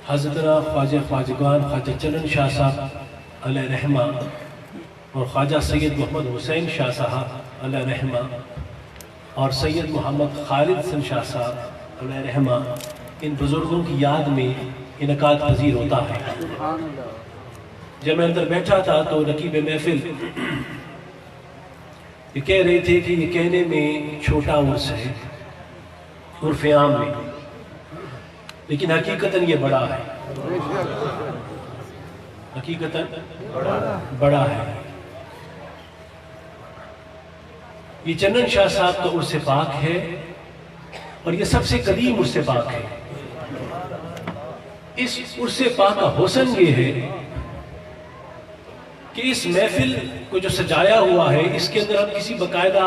حضرت خواجہ خواجگان خواجہ چنن شاہ صاحب علیہ رحمہ اور خواجہ سید محمد حسین شاہ صاحب علیہ رحمہ اور سید محمد خالد حسن شاہ صاحب علیہ رحمہ، ان بزرگوں کی یاد میں انعقاد پذیر ہوتا ہے۔ جب میں اندر بیٹھا تھا تو رقیب محفل یہ کہہ رہے تھے کہ یہ کہنے میں چھوٹا عرس ہے عرف عام میں، لیکن حقیقتاً یہ بڑا ہے، حقیقتاً بڑا ہے۔ یہ چنن شاہ صاحب کا عرس پاک ہے اور یہ سب سے قدیم عرس پاک ہے۔ اس عرس پاک کا حسن یہ ہے کہ اس محفل کو جو سجایا ہوا ہے اس کے اندر ہم کسی باقاعدہ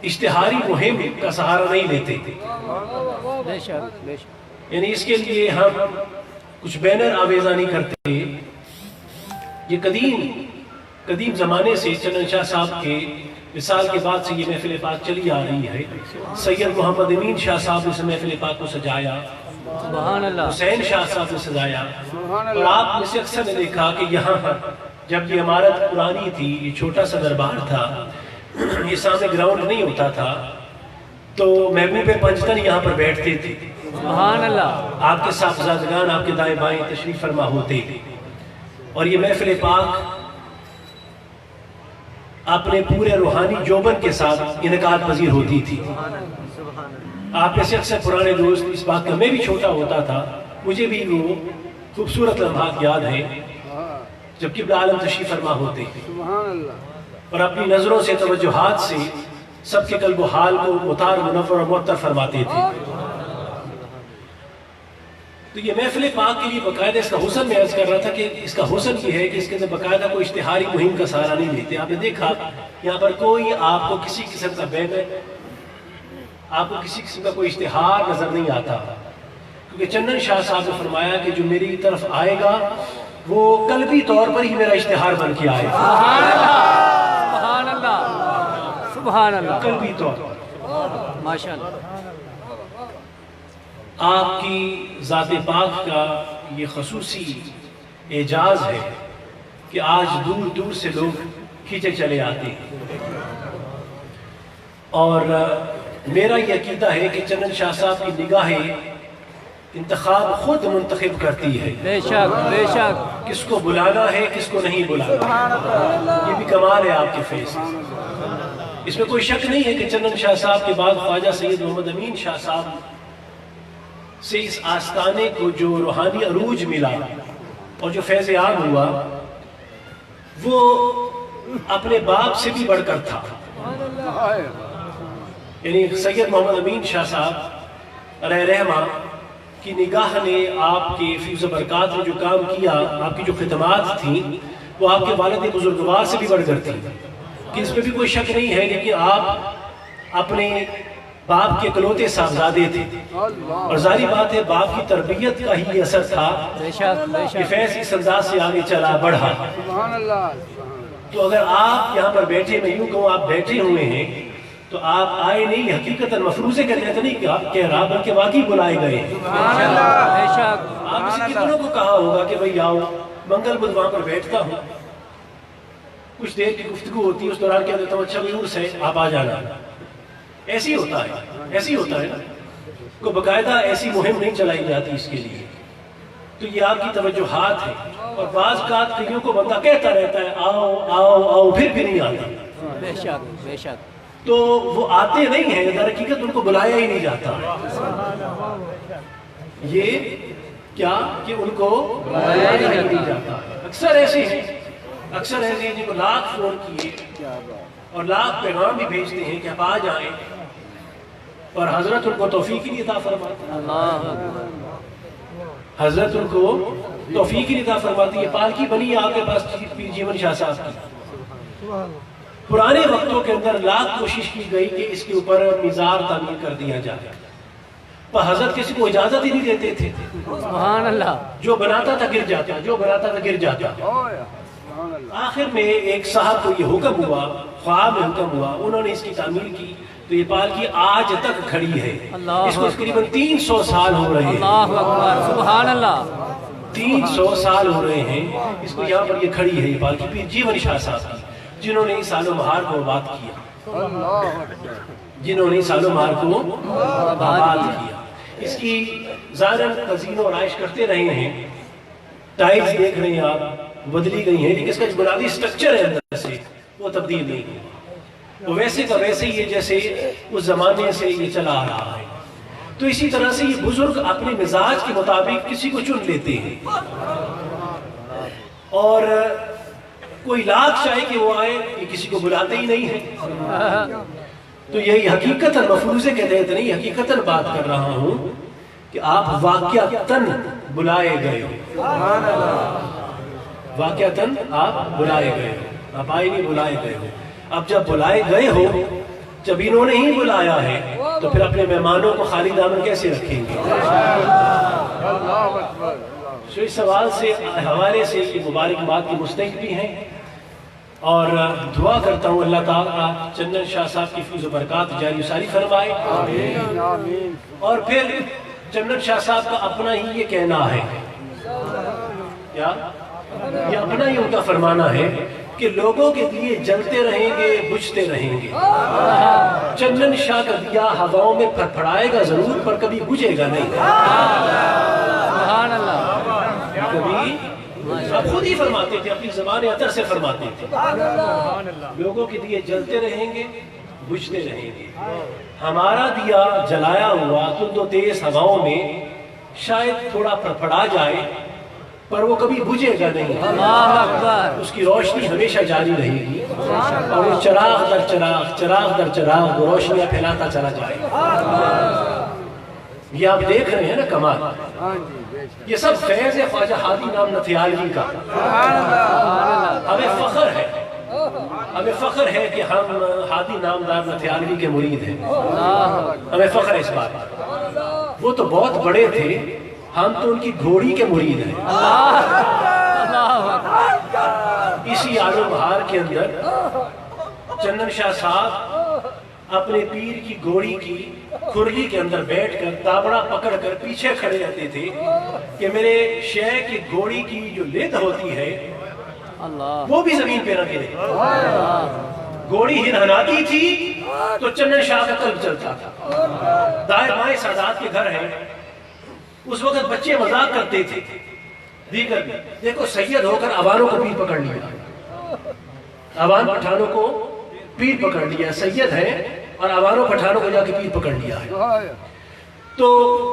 اشتہاری مہم کا سہارا نہیں لیتے، یعنی اس کے لیے ہم کچھ بینر آویزہ نہیں کرتے۔ یہ قدیم زمانے سے چنن شاہ صاحب کے وصال کے بعد سے یہ محفل پاک چلی آ رہی ہے۔ سید محمد امین شاہ صاحب نے اس محفل پاک کو سجایا، حسین شاہ صاحب نے سجایا، اور آپ نے سے اکثر نے دیکھا کہ یہاں پر جب یہ عمارت پرانی تھی، یہ چھوٹا سا دربار تھا، یہ سامنے گراؤنڈ نہیں ہوتا تھا، تو محبوب پنجتن یہاں پر بیٹھتے تھے۔ سبحان اللہ۔ آپ کے صاحبزادگان آپ کے دائیں بائیں تشریف فرما ہوتے تھے، اور یہ محفل پاک اپنے پورے روحانی جوبن کے ساتھ انعقاد پذیر ہوتی تھی۔ آپ میں سے اکثر پرانے دوست اس بات کا، میں بھی چھوٹا ہوتا تھا، مجھے بھی وہ خوبصورت لمحات یاد ہیں جب قبلہ عالم تشریف فرما ہوتے اور اپنی نظروں سے توجہات سے سب کے قلب و حال کو مطار منور اور معطر فرماتے تھے۔ تو یہ محفل پاک کے لیے باقاعدہ اس کا حسن میں عرض کر رہا تھا کہ اس کا حسن یہ ہے کہ اس کے اندر باقاعدہ کوئی اشتہاری مہم کا سہارا نہیں لیتے۔ آپ نے دیکھا یہاں پر کوئی آپ کو کسی قسم کا بینر، آپ کو کسی قسم کا کوئی اشتہار نظر نہیں آتا، کیونکہ چنن شاہ صاحب نے فرمایا کہ جو میری طرف آئے گا وہ قلبی طور پر ہی میرا اشتہار بن کے آئے گا۔ سبحان اللہ، سبحان اللہ، قلبی طور پر۔ ماشاءاللہ۔ آپ کی ذات پاک کا یہ خصوصی اعجاز ہے کہ آج دور دور سے لوگ کھینچے چلے آتے ہیں، اور میرا یہ عقیدہ ہے کہ چنن شاہ صاحب کی نگاہ انتخاب خود منتخب کرتی ہے، بے شک بے شک، کس کو بلانا ہے کس کو نہیں بلانا۔ یہ بھی کمال ہے آپ کے فیض، اس میں کوئی شک نہیں ہے کہ چنن شاہ صاحب کے بعد خواجہ سید محمد امین شاہ صاحب سے اس آستانے کو جو روحانی عروج ملا اور جو فیض عام ہوا وہ اپنے باپ سے بھی بڑھ کر تھا۔ یعنی سید محمد امین شاہ صاحب علیہ رحمہ کی نگاہ نے آپ کے فیض و برکات میں جو کام کیا، آپ کی جو خدمات تھیں، وہ آپ کے والد بزرگوار سے بھی بڑھ کر تھی، کہ اس میں بھی کوئی شک نہیں ہے، لیکن آپ اپنے باپ کے اکلوتے صاحبزادے تھے، اور ظاہری بات ہے باپ کی تربیت کا ہی اثر تھا کہ فیض اس انداز سے آگے چلا بڑھا۔ تو اگر آپ یہاں پر بیٹھے، میں یوں کہوں آپ بیٹھے ہوئے ہیں، تو آپ آئے نہیں، حقیقتاً مفروضے کا جیسا نہیں کہہ رہا، بلکہ واقعی بلائے گئے۔ آپ کسی کتنوں کو کہا ہوگا کہ بھئی آؤ، منگل بدھ وہاں پر بیٹھتا ہوں، کچھ دیر کی گفتگو ہوتی ہے، اس دوران کہہ دیتا ہوں اچھا بھی عرس ہے آپ آ جانا۔ ایسی ہوتا ہے نا، کو باقاعدہ ایسی مہم نہیں چلائی جاتی اس کے لیے۔ تو یہ آپ کی توجہات ہے، اور بعض اوقات کئیوں کو بندہ کہتا رہتا ہے آؤ آؤ آؤ، پھر بھی نہیں آتا۔ بے شک بے شک، تو وہ آتے نہیں ہیں، در حقیقت ان کو بلایا ہی نہیں جاتا۔ یہ کیا کہ ان کو بلایا ہی نہیں جاتا۔ اکثر ایسے ہیں جن کو لاکھ فون کیے اور لاکھ پیغام بھی بھیجتے ہیں کہ آپ آ جائیں، اور حضرت ان کو توفیق ہی نہیں عطا فرماتی۔ حضرت ان کو توفیق ہی نہیں عطا فرماتی۔ یہ پالکی بنی ہے آپ کے پاس پیر جیون شاہ صاحب کی، پرانے وقتوں کے اندر لاکھ کوشش کی گئی کہ اس کے اوپر مزار تعمیر کر دیا جائے، پر حضرت کسی کو اجازت ہی نہیں دیتے تھے۔ سبحان اللہ، جو بناتا تھا گر جاتا، آخر میں ایک صاحب کو یہ حکم ہوا، خواب میں حکم ہوا، انہوں نے اس کی تعمیر کی، تو تو یہ پالکی آج تک کھڑی ہے، اللہ اس کو تقریباً 300 سال ہو رہے ہیں، اللہ اکبر سبحان اللہ 300 سال ہو رہے ہیں اس کو یہاں پر یہ کھڑی ہے، یہ پالکی پیر جیون شاہ صاحب کی، جنہوں نے سال و بہار کو آباد کیا، جنہوں نے سال و بہار کو آباد کیا۔ اس کی ظاہراً تزئین و آرائش کرتے رہے ہیں، ٹائلز دیکھ رہے ہیں آپ بدلی گئی ہیں، لیکن اس کا جو بنیادی سٹرکچر ہے اندر سے وہ تبدیل نہیں ہوا، وہ ویسے کا ویسے ہی ہے جیسے اس زمانے سے یہ چلا آ رہا ہے۔ تو اسی طرح سے یہ بزرگ اپنے مزاج کے مطابق کسی کو چن لیتے ہیں، اور کوئی لاکھ چاہے کہ وہ آئے، یہ کسی کو بلاتے ہی نہیں ہے۔ تو یہی حقیقتاً مفروضے کے تحت نہیں، حقیقتاً بات کر رہا ہوں کہ آپ واقعتاً بلائے گئے ہو، واقعتاً آپ بلائے گئے ہو، آپ آئے نہیں بلائے گئے ہو۔ اب جب بلائے گئے ہو، جب انہوں نے ہی بلایا ہے تو پھر اپنے مہمانوں کو خالی دامن کیسے رکھیں گے؟ تو اس سوال سے حوالے سے یہ مبارکباد کی مستحق بھی ہیں، اور دعا کرتا ہوں اللہ تعالیٰ چندن شاہ صاحب کی فیض و برکات جاری ساری فرمائے۔ اور پھر چندن شاہ صاحب کا اپنا ہی یہ کہنا ہے، کیا یہ اپنا ہی ان کا فرمانا ہے کہ لوگوں کے دیے جلتے رہیں گے بجھتے رہیں گے، چندن شاہ کا دیا ہواؤں میں پھڑ پھڑائے گا ضرور پر کبھی بجھے گا نہیں، سبحان اللہ کبھی آپ خود ہی فرماتے تھے، اپنی زبان عطر سے فرماتے تھے، لوگوں کے دیے جلتے رہیں گے بجھتے رہیں گے، ہمارا دیا جلایا ہوا تند و تیز ہواؤں میں شاید تھوڑا پھڑپھڑا جائے پر وہ کبھی بجھے گا نہیں، اللہ اکبر اس کی روشنی ہمیشہ جاری رہے گی، اور وہ چراغ در چراغ چراغ در چراغ وہ روشنیاں پھیلاتا چلا جائے گا۔ یہ آپ دیکھ رہے ہیں نا کمال، یہ سب فیض خواجہ ہادی نام نتھیالوی کا۔ ہمیں فخر ہے، ہمیں فخر ہے کہ ہم ہادی نامدار نتھیالوی کے مرید ہیں، ہمیں فخر ہے اس بات۔ وہ تو بہت بڑے تھے، ہم تو ان کی گھوڑی کے مرید ہیں۔ اسی آل و بہار کے اندر چندن شاہ صاحب اپنے پیر کی گھوڑی کی کھرلی کے اندر بیٹھ کر تابڑا پکڑ کر پیچھے کھڑے رہتے تھے کہ میرے شیخ کی گھوڑی کی جو لد ہوتی ہے وہ بھی زمین پہ نہ گرے۔ گھوڑی ہنہناتی تھی تو چندن شاہ کا قلب چلتا تھا۔ دائیں بائیں سادات کے گھر ہیں، اس وقت بچے مذاق کرتے تھے، دیگر بھی دیکھو سید ہو کر عوانوں کو پیر پکڑ لیا، عوان پٹھانوں کو پیر پکڑ لیا، سید ہے اور عوانوں پٹھانوں کو جا کے پیر پکڑ لیا ہے۔ تو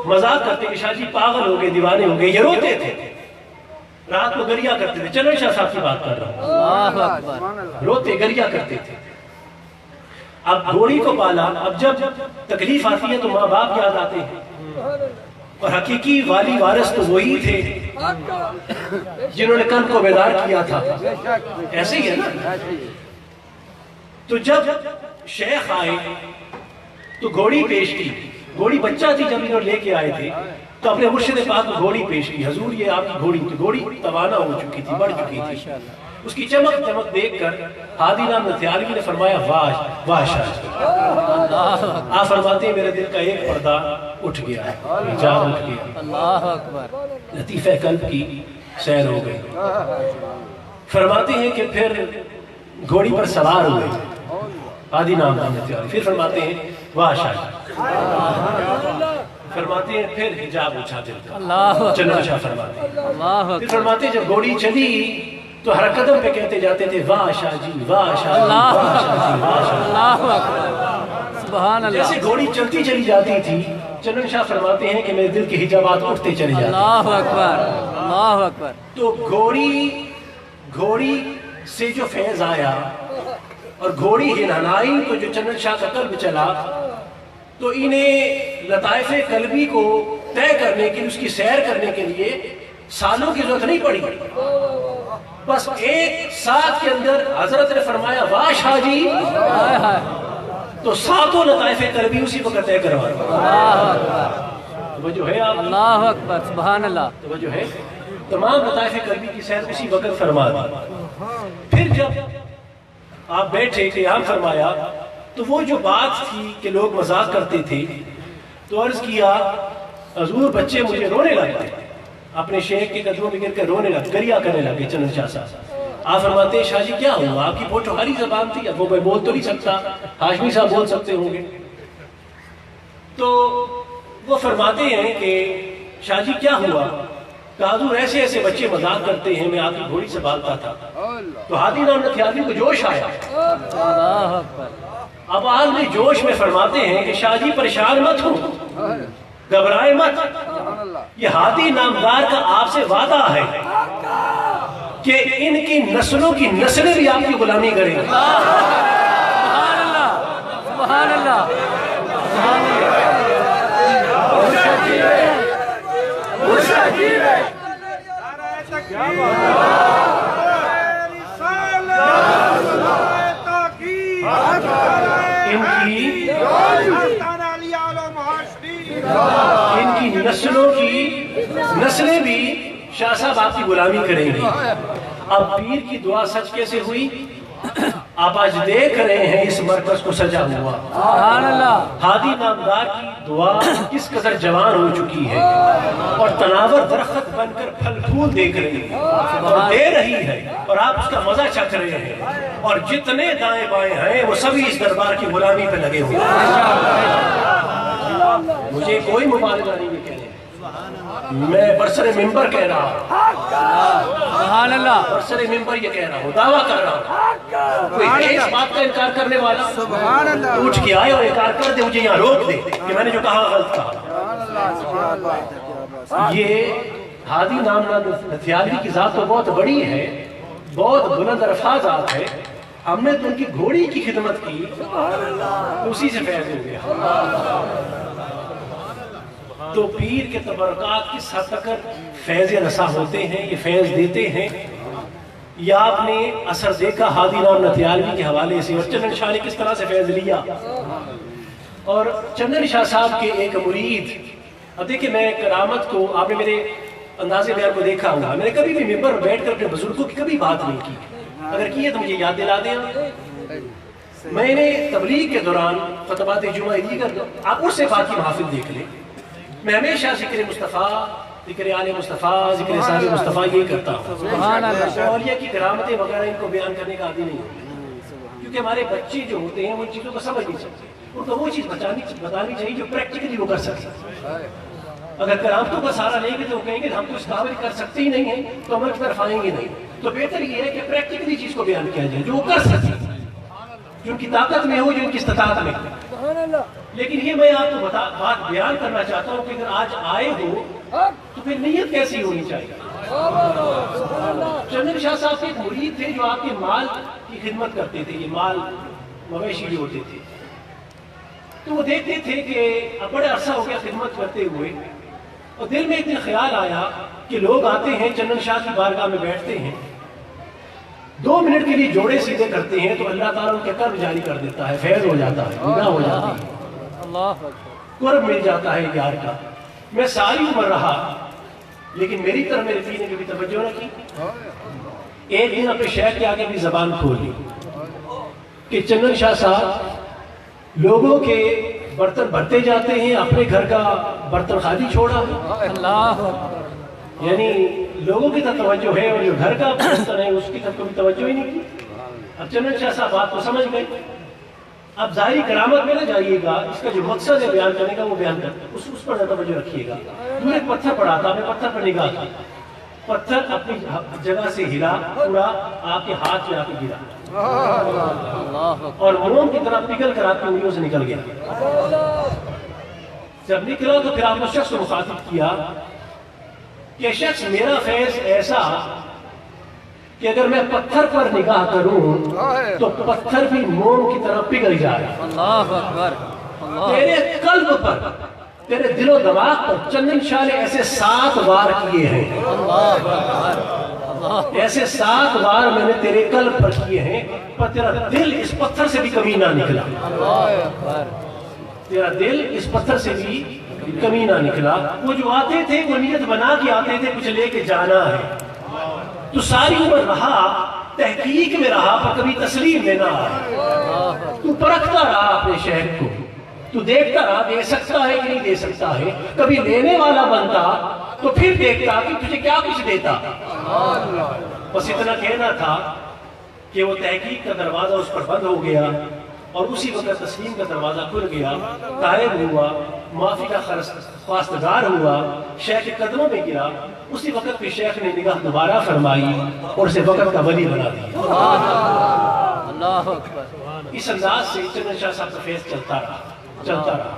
مذاق کرتے کہ شاہ جی پاگل ہو گئے دیوانے ہو گئے، یہ روتے تھے، رات کو گریا کرتے تھے، چندن شاہ صاحب کی بات کر رہا ہوں، اللہ اکبر روتے گریا کرتے تھے۔ اب گھوڑی کو پالا، اب جب تکلیف آتی ہے تو ماں باپ یاد آتے ہیں، اور حقیقی والی وارث تو وہی تھے جنہوں نے قلب کو بیدار کیا تھا، ایسے ہی ہے نا۔ تو جب شیخ آئے تو گھوڑی پیش کی، گھوڑی بچہ تھی جب انہوں لے کے آئے تھے تو اپنے مرشد پاک کو گھوڑی پیش کی، حضور یہ آپ کی گھوڑی تھی، گھوڑی توانا ہو چکی تھی، بڑھ چکی تھی، اس کی چمک چمک دیکھ کر ہادی نام نتھیالوی نے فرمایا واہ واہ شاہ جی۔ آپ فرماتے ہیں میرے دل کا ایک پردہ اٹھ گیا ہے، حجاب اٹھ گیا، اللہ اکبر لطیفہ قلب کی سیر ہو گئی۔ فرماتے ہیں کہ پھر گھوڑی پر سوار ہوئے ہادی نام نتھیالوی، پھر فرماتے ہیں واہ شاہ جی، فرماتے ہیں پھر حجاب اٹھا دل کا، اللہ چندن شاہ فرماتے ہیں۔ اللہ پھر اکبر فرماتے ہیں جب گھوڑی چلی تو ہر قدم پہ کہتے جاتے تھے واہ شاہ جی واہ شاہ جی واہ شاہ جی واہ شاہ جی۔ اللہ اکبر سبحان اللہ جیسے گھوڑی چلتی چلی جاتی تھی، چندن شاہ فرماتے ہیں کہ میرے دل کے حجابات اٹھتے چلے جاتے۔ اللہ اکبر اللہ اکبر تو گھوڑی سے جو فیض آیا اور گھوڑی ہنہنائی تو جو چندن شاہ کا قلب چلا، تو انہیں لطائف قلبی کو طے کرنے کے لیے، اس کی سیر کرنے کے لیے سالوں کی ضرورت نہیں پڑی، بس ایک ساتھ کے اندر حضرت نے فرمایا واہ شاہ جی، ہائے ہائے تو ساتوں لطائف قلبی اسی وقت طے کروا دی۔ اللہ اکبر توجہ ہے آپ، اللہ اکبر سبحان اللہ توجہ ہے، تمام لطائف قلبی کی سیر اسی وقت فرما دی۔ پھر جب آپ بیٹھے قیام فرمایا تو وہ جو بات تھی کہ لوگ مذاق کرتے تھے تو عرض کیا حضور بچے مجھے رونے لگے، اپنے شیخ کے قدموں میں گر کر رونے لگے، گریہ کرنے لگے چنن شاہ صاحب۔ آپ فرماتے ہیں شاہ جی کیا ہوا؟ آپ کی پوٹوہاری زبان تھی، اب وہ میں بول تو نہیں سکتا، ہاشمی صاحب بول سکتے ہوں گے۔ تو وہ فرماتے ہیں کہ شاہ جی کیا ہوا؟ کہا حضور ایسے ایسے بچے مذاق کرتے ہیں، میں آپ کی گھوڑی سنبھالتا تھا تو ہادی نام نتھیالوی کو جوش آیا۔ اللہ اکبر۔ اب آج میں جوش میں فرماتے ہیں کہ شاہ جی پریشان مت ہو، گھبرائے مت، یہ ہادی نامدار کا آپ سے وعدہ ہے کہ ان کی نسلوں کی نسلیں بھی آپ کی غلامی کریں گے۔ سبحان اللہ، سبحان اللہ، سبحان ان کی نسلوں کی نسلیں بھی شاہ صاحب آپ کی غلامی کریں گی۔ اب پیر کی دعا سچ کیسے ہوئی؟ آپ آج دیکھ رہے ہیں اس مرکز کو سجا ہوا، سبحان اللہ۔ ہادی نامدار کی دعا کس قدر جوان ہو چکی ہے اور تناور درخت بن کر پھل پھول دیکھ رہی ہے اور دے رہی ہے، اور آپ اس کا مزہ چکھ رہے ہیں، اور جتنے دائیں بائیں ہیں وہ سبھی اس دربار کی غلامی پہ لگے ہوئے ہیں۔ مجھے کوئی مبالغہ نہیں ہے کہنے، میں برسر ممبر کہہ رہا ہوں، سبحان اللہ، برسر ممبر یہ کہہ رہا ہوں، دعویٰ کر رہا ہوں۔ کوئی ہے اس بات کا انکار کرنے والا؟ اٹھ کے آئے اور انکار کر دے، مجھے یہاں روک دے کہ میں نے جو کہا غلط کہا۔ یہ ہادی نام نتھیالوی کی ذات تو بہت بڑی ہے، بہت بلند الفاظ ذات ہے، ہم نے تو ان کی گھوڑی کی خدمت کی، اسی سے فیض ہو گیا۔ تو پیر کے تبرکات کس حد تک فیض رسا ہوتے ہیں، یہ فیض دیتے ہیں۔ یا آپ نے اثر دیکھا ہادی نام نتھیالوی کے حوالے سے، اور چنن شاہ نے کس طرح سے فیض لیا، اور چنن شاہ صاحب کے ایک مرید۔ اب دیکھیں میں کرامت کو، آپ نے میرے انداز بیان کو دیکھا ہوگا، میں نے کبھی بھی ممبر پر بیٹھ کر اپنے بزرگوں کی کبھی بات نہیں کی، اگر کی ہے تو مجھے یاد دلا دیں۔ میں نے تبلیغ کے دوران خطبات جمعہ دیگر آپ اس سے بات کی محافل دیکھ لیں، میں ہمیشہ ذکر مصطفیٰ، ذکر آل مصطفیٰ، ذکر صاحب مصطفیٰ یہ کرتا ہوں۔ سبحان اللہ۔ اولیاء کی کرامتیں وغیرہ ان کو بیان کرنے کا عادی نہیں ہوتا، کیونکہ ہمارے بچے جو ہوتے ہیں وہ ان چیزوں کو سمجھ نہیں سکتے، ان کو وہ چیز بتانی چاہیے جو پریکٹیکلی وہ کر سکتے۔ اگر کرامتوں کا سہارا لیں گے تو وہ کہیں گے ہم تو اس قابل کر سکتے ہی نہیں ہیں تو عمل کی طرف آئیں گے نہیں۔ تو بہتر یہ ہے کہ پریکٹیکلی چیز کو بیان کیا جائے جو وہ کر سکتے، جو ان کی طاقت میں ہو، جو ان کی استطاعت میں ہو۔ لیکن یہ میں آپ کو بات بیان کرنا چاہتا ہوں کہ اگر آج آئے ہو تو پھر نیت کیسی ہونی چاہیے۔ چنن شاہ صاحب کے ایک مرید تھے جو آپ کے مال کی خدمت کرتے تھے، یہ مال مویشی جو ہوتے تھے، تو وہ دیکھتے تھے کہ اب بڑے عرصہ ہو گیا خدمت کرتے ہوئے، اور دل میں ایک دن خیال آیا کہ لوگ آتے ہیں چنن شاہ کی بارگاہ میں بیٹھتے ہیں، 2 منٹ کے لیے جوڑے سیدھے کرتے ہیں تو اللہ تعالیٰ ان کے قرب جاری کر دیتا ہے، فیض ہو جاتا ہے، نگاہ ہو جاتی ہے، اللہ قرب مل جاتا ہے یار کا۔ میں ساری عمر رہا لیکن میری طرف میرے پیر نے کبھی توجہ نہ کی۔ ایک دن اپنے شیخ کے آگے بھی زبان کھولی کہ چنن شاہ صاحب لوگوں کے برتن بھرتے جاتے ہیں، اپنے گھر کا برتن خالی چھوڑا، اللہ، یعنی لوگوں کی طرف توجہ ہے اور جو گھر کا برتن ہے اس کی طرف کبھی توجہ ہی نہیں کی۔ اب چنن شاہ صاحب بات کو سمجھ گئے، اب ظاہری کرامت میں نہ جائیے گا، اس کا جو مقصد ہے بیان کرنے کا وہ بیان کرتے، اس پر توجہ رکھیے گا۔ دور ایک پتھر پڑا تھا، میں پتھر پر نگاہ کی، پتھر اپنی جگہ سے ہلا، پورا آپ کے ہاتھ میں آ کے گرا اور موم کی طرح پگھل کر آپ کی انگلیوں سے نکل گیا۔ جب نکلا تو پھر آپ نے شخص کو مخاطب کیا کہ شخص میرا فیض ایسا کہ اگر میں پتھر پر نگاہ کروں تو پتھر بھی موم کی طرح پگھل جائے۔ اللہ اکبر، تیرے قلب پر، تیرے دل و دماغ پر چنن شاہ نے ایسے 7 وار کیے ہیں، ایسے 7 وار میں نے تیرے قلب پر کیے ہیں، پر تیرا دل اس پتھر سے بھی کمی نہ نکلا، تیرا دل اس پتھر سے بھی کمی نہ نکلا۔ وہ جو آتے تھے وہ نیت بنا کے آتے تھے کچھ لے کے جانا ہے، تو ساری عمر رہا تحقیق میں رہا پر کبھی تسلیم میں نہ آیا. تو پرکھتا رہا اپنے شیخ کو, تو دیکھتا رہا دے سکتا ہے کہ نہیں دے سکتا ہے. کبھی لینے والا بنتا تو پھر دیکھتا کہ تجھے کیا کچھ دیتا. بس اتنا کہنا تھا کہ وہ تحقیق کا دروازہ اس پر بند ہو گیا اور اسی وقت تسلیم کا دروازہ کھل گیا. تائب ہوا, معافی کا خواستگار ہوا, شیخ کے قدموں میں گرا. اسی وقت پہ شیخ نے نگاہ دوبارہ فرمائی اور اسے وقت کا ولی بنا دیا. اللہ اکبر. اس انداز سے چمن شاہ صاحب کا فیض چلتا رہا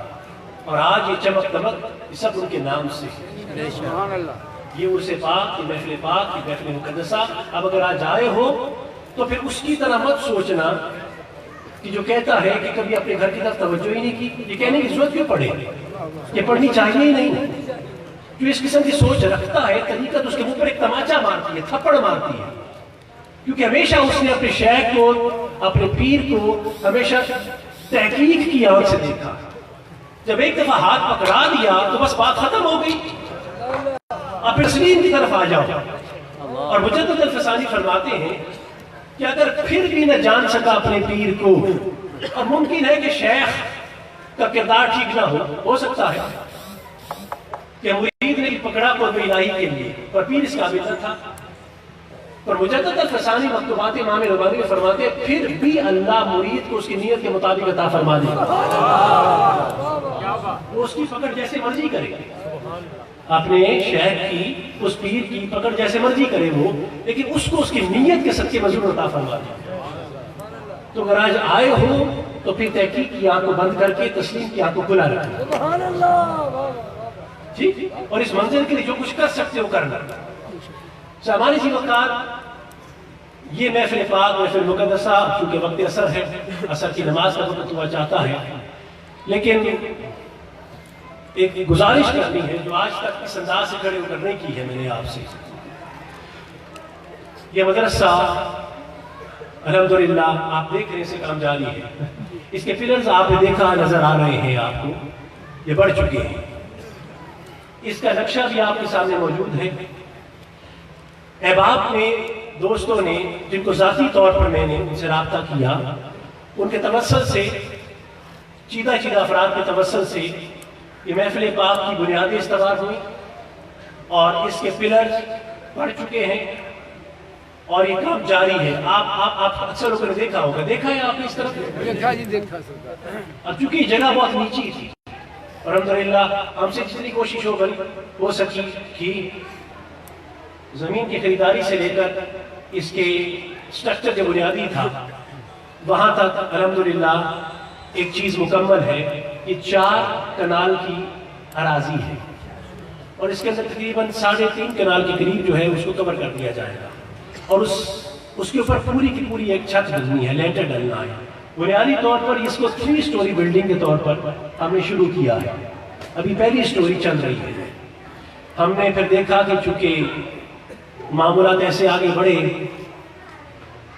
اور آج یہ چمک دمک یہ سب ان کے نام سے. یہ عرس پاک, یہ محفل پاک, یہ محفل مقدسہ. اب اگر آج آئے ہو تو پھر اس کی طرح مت سوچنا کہ جو کہتا ہے کہ کبھی اپنے گھر کی طرف توجہ ہی نہیں کی, یہ کہنے کی ضرورت کیوں پڑے, یہ پڑھنی چاہیے ہی نہیں. جو اس قسم کی سوچ رکھتا ہے طریقت اس کے منہ پر ایک تماچا مارتی ہے, تھپڑ مارتی ہے. کیونکہ ہمیشہ اس نے اپنے شیخ کو, اپنے پیر کو ہمیشہ تحقیق کی آنکھ سے دیکھا. جب ایک دفعہ ہاتھ پکڑا دیا تو بس بات ختم ہو گئی. اب پھر تسلیم کی طرف آ جاؤ. اور مجدد الفسانی فرماتے ہیں کہ اگر پھر بھی نہ جان سکا اپنے پیر کو, اور ممکن ہے کہ شیخ کا کردار ٹھیک نہ ہو سکتا ہے کہ مرید نے پکڑا قرب الہی کے لیے پر پیر اس قابل نہ تھا. پر مجدد الفسانی مکتوبات امام ربانی میں فرماتے ہیں پھر بھی اللہ مرید کو اس کی نیت کے مطابق عطا فرما دے گا. وہ اس کی پکڑ جیسے مرضی کرے, اپنے شیخ کی, اس پیر کی پکڑ جیسے مرضی کرے وہ, لیکن اس کو اس کی نیت کے صدقے مضمون عطا فرما دے. تو اگر آج آئے ہو تو پھر تحقیق کی آنکھ کو بند کر کے تسلیم کی آنکھ کو کھلا رکھیں. ٹھیک, اور اس منزل کے لیے جو کچھ کر سکتے ہو کرنا. ہماری سی وقار یہ محفل پاک, محفل مقدسہ, چونکہ وقت اثر ہے, اثر کی نماز کا وقت ہوا چاہتا ہے, لیکن ایک گزارش کرنی ہے جو آج تک اس انداز سے کھڑے کرنے کی ہے میں نے آپ سے. یہ مدرسہ الحمدللہ آپ دیکھ رہے ہیں, سے کام جاری ہے. اس کے پلرز آپ نے دیکھا نظر آ رہے ہیں آپ کو, یہ بڑھ چکے ہیں. اس کا نقشہ بھی آپ کے سامنے موجود ہے. احباب نے, دوستوں نے, جن کو ذاتی طور پر میں نے ان سے رابطہ کیا, ان کے توسل سے, چیدہ افراد کے توسل سے یہ محفل پاک کی بنیادیں استوار ہوئی اور اس کے پلرز بڑھ چکے ہیں اور یہ کام جاری ہے. آپ اکثر لوگوں نے دیکھا ہوگا, دیکھا ہے آپ نے اس طرف؟ دیکھا جی, دیکھا. اب چونکہ یہ جگہ بہت نیچی تھی, الحمدللہ ہم سے جتنی کوشش ہو سکی کی, زمین کی خریداری سے لے کر اس کے سٹرکچر جو بنیادی تھا وہاں تک الحمدللہ ایک چیز مکمل ہے. یہ 4 کنال کی اراضی ہے اور اس کے اندر تقریباً 3.5 کنال کے قریب جو ہے اس کو کور کر دیا جائے گا اور اس کے اوپر پوری کی پوری ایک چھت ڈلنی ہے, لینٹر ڈلنا ہے. بنیادی طور پر اس کو 3 سٹوری بلڈنگ کے طور پر ہم نے شروع کیا ہے. ابھی پہلی سٹوری چل رہی ہے. ہم نے پھر دیکھا کہ چونکہ معاملات ایسے آگے بڑھے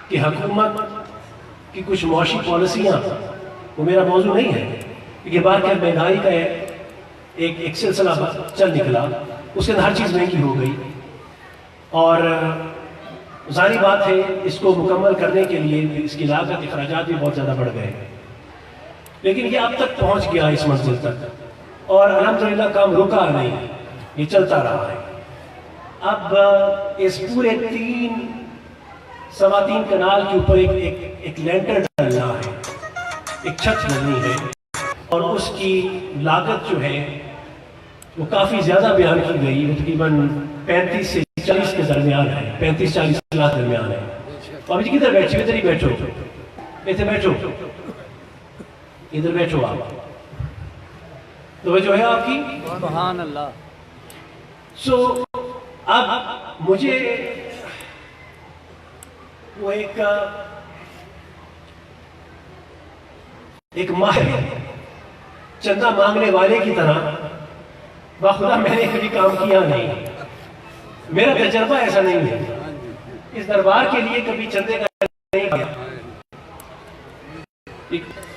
کہ حکومت کی کچھ معاشی پالیسیاں, وہ میرا موضوع نہیں ہے, یہ بار کیا مہنگائی کا ایک سلسلہ چل نکلا, اس کے اندر ہر چیز مہنگی ہو گئی اور ظاہری بات ہے اس کو مکمل کرنے کے لیے اس کی لاگت, اخراجات بھی بہت زیادہ بڑھ گئے. لیکن یہ اب تک پہنچ گیا اس منزل تک اور الحمدللہ کام رکا نہیں, یہ چلتا رہا ہے. اب اس پورے 3.25 کنال کے اوپر ایک لینٹر ڈالنا ہے, ایک چھت ڈالنی ہے اور اس کی لاگت جو ہے وہ کافی زیادہ بیان کی گئی, وہ تقریباً 35 سے 40 کے درمیان ہے, 35-40 لاکھ درمیان ہے. ابھی جی کدھر بیٹھے, ادھر ہی بیٹھو, ادھر بیٹھو, ادھر بیٹھو آپ. تو جو ہے آپ کی سبحان اللہ. سو اب مجھے وہ ایک ماہر چندہ مانگنے والے کی طرح بخدا میں نے کبھی کام کیا نہیں, میرا تجربہ ایسا نہیں ہے. اس دربار کے لیے کبھی چندے کا نہیں کیا,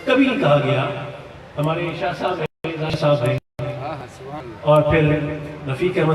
کبھی نہیں کہا گیا. ہمارے شاہ صاحب ہیں اور پھر رفیق احمد